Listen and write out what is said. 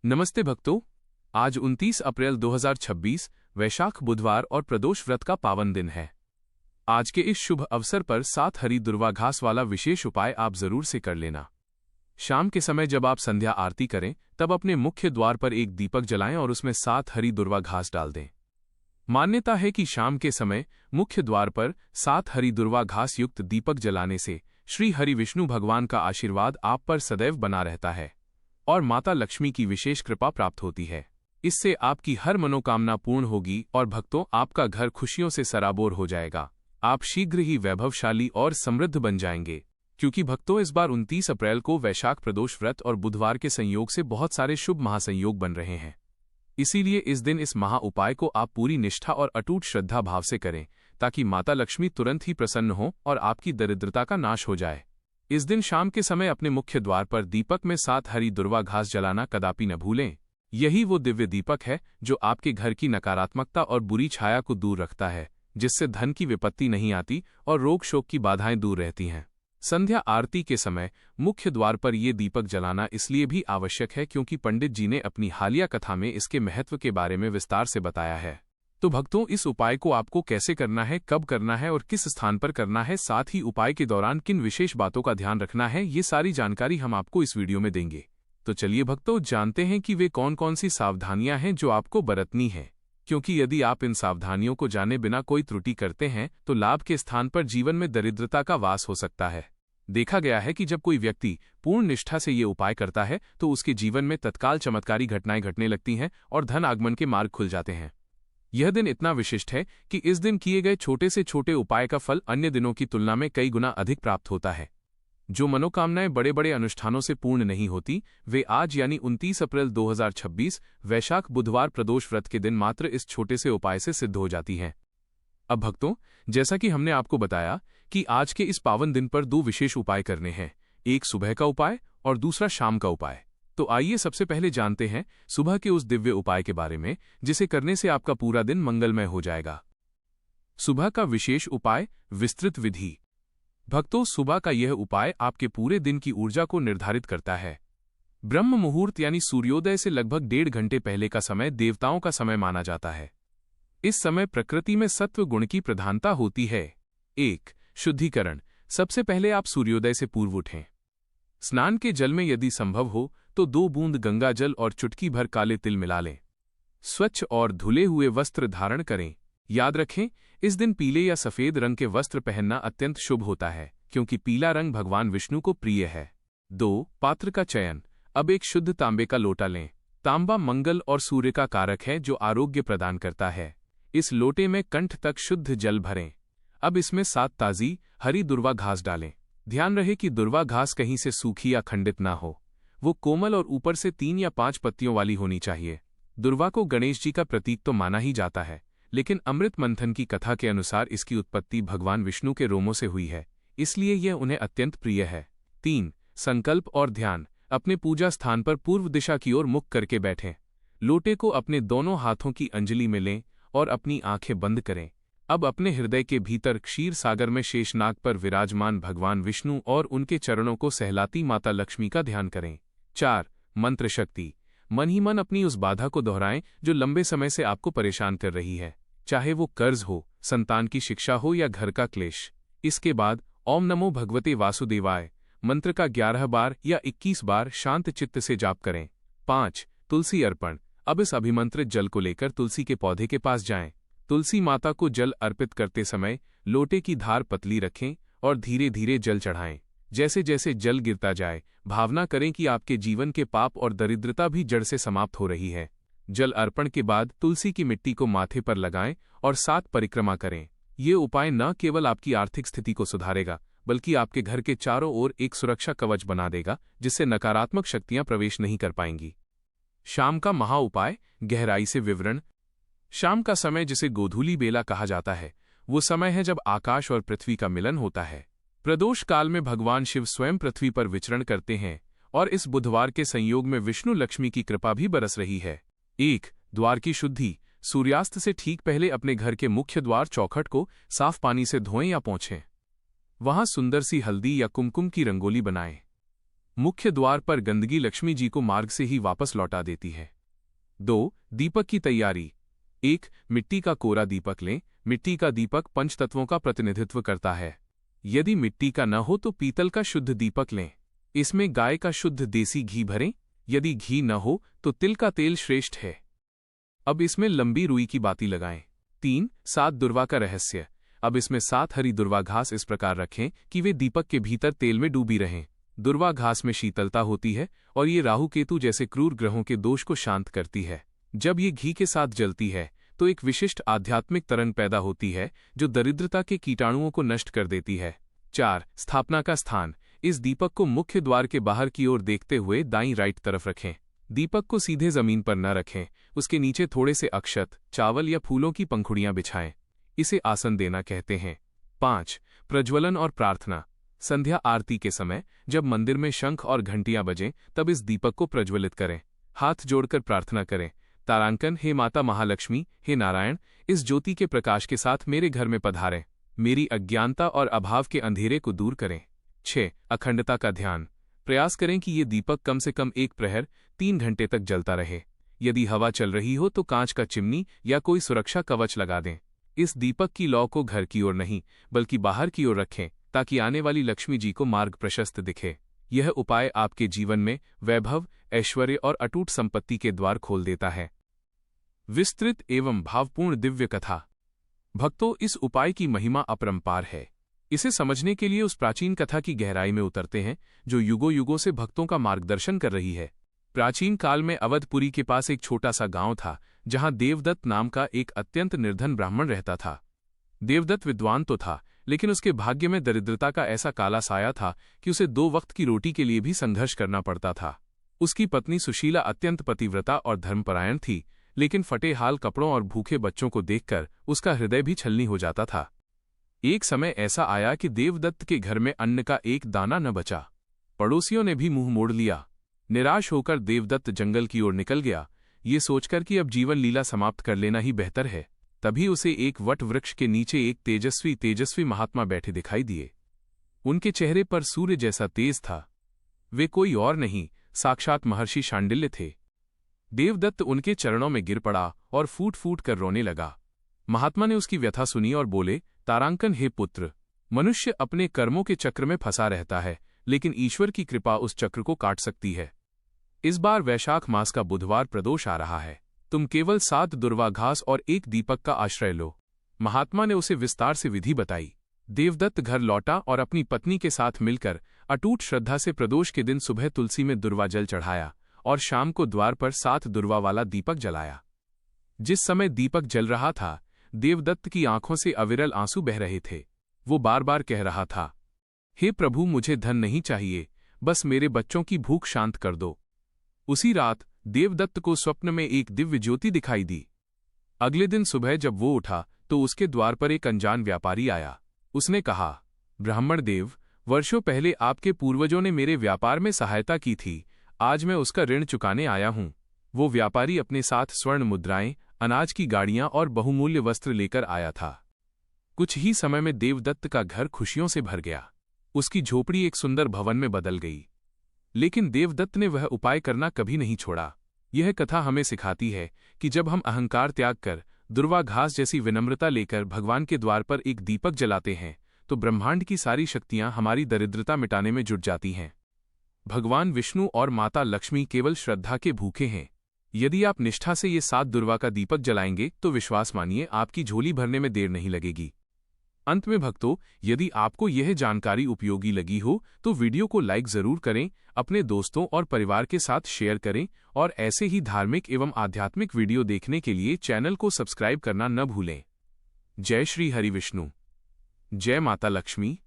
नमस्ते भक्तों। आज 29 अप्रैल 2026 वैशाख बुधवार और प्रदोष व्रत का पावन दिन है। आज के इस शुभ अवसर पर 7 हरी दुर्वा घास वाला विशेष उपाय आप जरूर से कर लेना। शाम के समय जब आप संध्या आरती करें तब अपने मुख्य द्वार पर एक दीपक जलाएं और उसमें 7 हरी दुर्वा घास डाल दें। मान्यता है कि शाम के समय मुख्य द्वार पर 7 हरी दुर्वा घास युक्त दीपक जलाने से श्री हरि विष्णु भगवान का आशीर्वाद आप पर सदैव बना रहता है और माता लक्ष्मी की विशेष कृपा प्राप्त होती है। इससे आपकी हर मनोकामना पूर्ण होगी और भक्तों आपका घर खुशियों से सराबोर हो जाएगा। आप शीघ्र ही वैभवशाली और समृद्ध बन जाएंगे। क्योंकि भक्तों इस बार 29 अप्रैल को वैशाख प्रदोष व्रत और बुधवार के संयोग से बहुत सारे शुभ महासंयोग बन रहे हैं। इसीलिए इस दिन इस महा उपाय को आप पूरी निष्ठा और अटूट श्रद्धा भाव से करें ताकि माता लक्ष्मी तुरंत ही प्रसन्न हो और आपकी दरिद्रता का नाश हो जाए। इस दिन शाम के समय अपने मुख्य द्वार पर दीपक में 7 हरी दुर्वा घास जलाना कदापि न भूलें। यही वो दिव्य दीपक है जो आपके घर की नकारात्मकता और बुरी छाया को दूर रखता है, जिससे धन की विपत्ति नहीं आती और रोग शोक की बाधाएं दूर रहती हैं। संध्या आरती के समय मुख्य द्वार पर ये दीपक जलाना इसलिए भी आवश्यक है क्योंकि पंडित जी ने अपनी हालिया कथा में इसके महत्व के बारे में विस्तार से बताया है। तो भक्तों इस उपाय को आपको कैसे करना है, कब करना है और किस स्थान पर करना है, साथ ही उपाय के दौरान किन विशेष बातों का ध्यान रखना है, ये सारी जानकारी हम आपको इस वीडियो में देंगे। तो चलिए भक्तों जानते हैं कि वे कौन कौन सी सावधानियां हैं जो आपको बरतनी है, क्योंकि यदि आप इन सावधानियों को जाने बिना कोई त्रुटि करते हैं तो लाभ के स्थान पर जीवन में दरिद्रता का वास हो सकता है। देखा गया है कि जब कोई व्यक्ति पूर्ण निष्ठा से ये उपाय करता है तो उसके जीवन में तत्काल चमत्कारी घटनाएं घटने लगती हैं और धन आगमन के मार्ग खुल जाते हैं। यह दिन इतना विशिष्ट है कि इस दिन किए गए छोटे से छोटे उपाय का फल अन्य दिनों की तुलना में कई गुना अधिक प्राप्त होता है। जो मनोकामनाएं बड़े बड़े अनुष्ठानों से पूर्ण नहीं होती, वे आज यानी 29 अप्रैल 2026 वैशाख बुधवार प्रदोष व्रत के दिन मात्र इस छोटे से उपाय से सिद्ध हो जाती हैं। अब भक्तों, जैसा कि हमने आपको बताया कि आज के इस पावन दिन पर 2 विशेष उपाय करने हैं, एक सुबह का उपाय और दूसरा शाम का उपाय। तो आइए सबसे पहले जानते हैं सुबह के उस दिव्य उपाय के बारे में जिसे करने से आपका पूरा दिन मंगलमय हो जाएगा। सुबह का विशेष उपाय, विस्तृत विधि। भक्तों सुबह का यह उपाय आपके पूरे दिन की ऊर्जा को निर्धारित करता है। ब्रह्म मुहूर्त यानी सूर्योदय से लगभग 1.5 घंटे पहले का समय देवताओं का समय माना जाता है। इस समय प्रकृति में सत्व गुण की प्रधानता होती है। 1. शुद्धिकरण। सबसे पहले आप सूर्योदय से पूर्व उठें। स्नान के जल में यदि संभव हो तो 2 बूंद गंगा जल और चुटकी भर काले तिल मिला लें। स्वच्छ और धुले हुए वस्त्र धारण करें। याद रखें, इस दिन पीले या सफेद रंग के वस्त्र पहनना अत्यंत शुभ होता है क्योंकि पीला रंग भगवान विष्णु को प्रिय है। 2. पात्र का चयन। अब एक शुद्ध तांबे का लोटा लें। तांबा मंगल और सूर्य का कारक है जो आरोग्य प्रदान करता है। इस लोटे में कंठ तक शुद्ध जल भरें। अब इसमें 7 ताजी हरी दुर्वा घास डालें। ध्यान रहे कि दुर्वा घास कहीं से सूखी या खंडित ना हो, वो कोमल और ऊपर से 3 या 5 पत्तियों वाली होनी चाहिए। दुर्वा को गणेश जी का प्रतीक तो माना ही जाता है, लेकिन अमृत मंथन की कथा के अनुसार इसकी उत्पत्ति भगवान विष्णु के रोमों से हुई है, इसलिए यह उन्हें अत्यंत प्रिय है। 3. संकल्प और ध्यान। अपने पूजा स्थान पर पूर्व दिशा की ओर मुख करके बैठें। लोटे को अपने दोनों हाथों की अंजलि में लें और अपनी आंखें बंद करें। अब अपने हृदय के भीतर क्षीर सागर में शेषनाग पर विराजमान भगवान विष्णु और उनके चरणों को सहलाती माता लक्ष्मी का ध्यान करें। 4. मंत्र शक्ति। मन ही मन अपनी उस बाधा को दोहराएं जो लंबे समय से आपको परेशान कर रही है, चाहे वो कर्ज हो, संतान की शिक्षा हो या घर का क्लेश। इसके बाद ओम नमो भगवते वासुदेवाय मंत्र का 11 बार या 21 बार शांत चित्त से जाप करें। 5. तुलसी अर्पण। अब इस अभिमंत्रित जल को लेकर तुलसी के पौधे के पास जाएं। तुलसी माता को जल अर्पित करते समय लोटे की धार पतली रखें और धीरे धीरे जल चढ़ाएं। जैसे जैसे जल गिरता जाए भावना करें कि आपके जीवन के पाप और दरिद्रता भी जड़ से समाप्त हो रही है। जल अर्पण के बाद तुलसी की मिट्टी को माथे पर लगाएं और 7 परिक्रमा करें। ये उपाय न केवल आपकी आर्थिक स्थिति को सुधारेगा बल्कि आपके घर के चारों ओर एक सुरक्षा कवच बना देगा जिससे नकारात्मक शक्तियां प्रवेश नहीं कर पाएंगी। शाम का महा उपाय, गहराई से विवरण। शाम का समय जिसे गोधूली बेला कहा जाता है वो समय है जब आकाश और पृथ्वी का मिलन होता है। प्रदोष काल में भगवान शिव स्वयं पृथ्वी पर विचरण करते हैं और इस बुधवार के संयोग में विष्णु लक्ष्मी की कृपा भी बरस रही है। 1. द्वार की शुद्धि। सूर्यास्त से ठीक पहले अपने घर के मुख्य द्वार चौखट को साफ पानी से धोएं या पोंछें। वहां सुंदर सी हल्दी या कुमकुम की रंगोली बनाएं। मुख्य द्वार पर गंदगी लक्ष्मी जी को मार्ग से ही वापस लौटा देती है। 2. दीपक की तैयारी। 1. मिट्टी का कोरा दीपक लें। मिट्टी का दीपक पंचतत्वों का प्रतिनिधित्व करता है। यदि मिट्टी का न हो तो पीतल का शुद्ध दीपक लें। इसमें गाय का शुद्ध देसी घी भरें। यदि घी न हो तो तिल का तेल श्रेष्ठ है। अब इसमें लंबी रुई की बाती लगाएं। 3. 7 दुर्वा का रहस्य। अब इसमें 7 हरी दुर्वा घास इस प्रकार रखें कि वे दीपक के भीतर तेल में डूबी रहें। दुर्वा घास में शीतलता होती है और ये राहु केतु जैसे क्रूर ग्रहों के दोष को शांत करती है। जब ये घी के साथ जलती है तो एक विशिष्ट आध्यात्मिक तरंग पैदा होती है जो दरिद्रता के कीटाणुओं को नष्ट कर देती है। 4. स्थापना का स्थान। इस दीपक को मुख्य द्वार के बाहर की ओर देखते हुए दाईं राइट तरफ रखें। दीपक को सीधे जमीन पर न रखें, उसके नीचे थोड़े से अक्षत, चावल या फूलों की पंखुड़ियां बिछाएं। इसे आसन देना कहते हैं। 5. प्रज्वलन और प्रार्थना। संध्या आरती के समय जब मंदिर में शंख और घंटियां बजें तब इस दीपक को प्रज्वलित करें। हाथ जोड़कर प्रार्थना करें। तारांकन, हे माता महालक्ष्मी, हे नारायण, इस ज्योति के प्रकाश के साथ मेरे घर में पधारें। मेरी अज्ञानता और अभाव के अंधेरे को दूर करें। 6. अखंडता का ध्यान। प्रयास करें कि ये दीपक कम से कम 1 प्रहर 3 घंटे तक जलता रहे। यदि हवा चल रही हो तो कांच का चिमनी या कोई सुरक्षा कवच लगा दें। इस दीपक की लौ को घर की ओर नहीं बल्कि बाहर की ओर रखें ताकि आने वाली लक्ष्मी जी को मार्ग प्रशस्त दिखे। यह उपाय आपके जीवन में वैभव, ऐश्वर्य और अटूट संपत्ति के द्वार खोल देता है। विस्तृत एवं भावपूर्ण दिव्य कथा। भक्तों, इस उपाय की महिमा अपरंपार है। इसे समझने के लिए उस प्राचीन कथा की गहराई में उतरते हैं जो युगों युगों से भक्तों का मार्गदर्शन कर रही है। प्राचीन काल में अवधपुरी के पास एक छोटा सा गांव था जहां देवदत्त नाम का एक अत्यंत निर्धन ब्राह्मण रहता था। देवदत्त विद्वान तो था, लेकिन उसके भाग्य में दरिद्रता का ऐसा काला साया था कि उसे 2 वक्त की रोटी के लिए भी संघर्ष करना पड़ता था। उसकी पत्नी सुशीला अत्यंत पतिव्रता और धर्मपरायण थी, लेकिन फटे हाल कपड़ों और भूखे बच्चों को देखकर उसका हृदय भी छलनी हो जाता था। एक समय ऐसा आया कि देवदत्त के घर में अन्न का एक दाना न बचा। पड़ोसियों ने भी मुंह मोड़ लिया। निराश होकर देवदत्त जंगल की ओर निकल गया, ये सोचकर कि अब जीवन लीला समाप्त कर लेना ही बेहतर है। तभी उसे एक वट वृक्ष के नीचे एक तेजस्वी महात्मा बैठे दिखाई दिए। उनके चेहरे पर सूर्य जैसा तेज था। वे कोई और नहीं, साक्षात महर्षि शांडिल्य थे। देवदत्त उनके चरणों में गिर पड़ा और फूट फूट कर रोने लगा। महात्मा ने उसकी व्यथा सुनी और बोले, तारांकन, हे पुत्र, मनुष्य अपने कर्मों के चक्र में फंसा रहता है, लेकिन ईश्वर की कृपा उस चक्र को काट सकती है। इस बार वैशाख मास का बुधवार प्रदोष आ रहा है। तुम केवल 7 दुर्वा घास और 1 दीपक का आश्रय लो। महात्मा ने उसे विस्तार से विधि बताई। देवदत्त घर लौटा और अपनी पत्नी के साथ मिलकर अटूट श्रद्धा से प्रदोष के दिन सुबह तुलसी में दुर्वा जल चढ़ाया और शाम को द्वार पर 7 दुर्वा वाला दीपक जलाया। जिस समय दीपक जल रहा था, देवदत्त की आंखों से अविरल आंसू बह रहे थे। वो बार बार कह रहा था, हे प्रभु, मुझे धन नहीं चाहिए, बस मेरे बच्चों की भूख शांत कर दो। उसी रात देवदत्त को स्वप्न में एक दिव्य ज्योति दिखाई दी। अगले दिन सुबह जब वो उठा तो उसके द्वार पर एक अनजान व्यापारी आया। उसने कहा, ब्राह्मण देव, वर्षों पहले आपके पूर्वजों ने मेरे व्यापार में सहायता की थी, आज मैं उसका ऋण चुकाने आया हूं। वो व्यापारी अपने साथ स्वर्ण मुद्राएं, अनाज की गाड़ियां और बहुमूल्य वस्त्र लेकर आया था। कुछ ही समय में देवदत्त का घर खुशियों से भर गया। उसकी झोपड़ी एक सुंदर भवन में बदल गई। लेकिन देवदत्त ने वह उपाय करना कभी नहीं छोड़ा। यह कथा हमें सिखाती है कि जब हम अहंकार त्याग कर दुर्वा घास जैसी विनम्रता लेकर भगवान के द्वार पर एक दीपक जलाते हैं तो ब्रह्मांड की सारी शक्तियां हमारी दरिद्रता मिटाने में जुट जाती हैं। भगवान विष्णु और माता लक्ष्मी केवल श्रद्धा के भूखे हैं। यदि आप निष्ठा से ये 7 दुर्वा का दीपक जलाएंगे तो विश्वास मानिए, आपकी झोली भरने में देर नहीं लगेगी। अंत में भक्तों, यदि आपको यह जानकारी उपयोगी लगी हो तो वीडियो को लाइक जरूर करें, अपने दोस्तों और परिवार के साथ शेयर करें और ऐसे ही धार्मिक एवं आध्यात्मिक वीडियो देखने के लिए चैनल को सब्सक्राइब करना न भूलें। जय श्री हरि विष्णु। जय माता लक्ष्मी।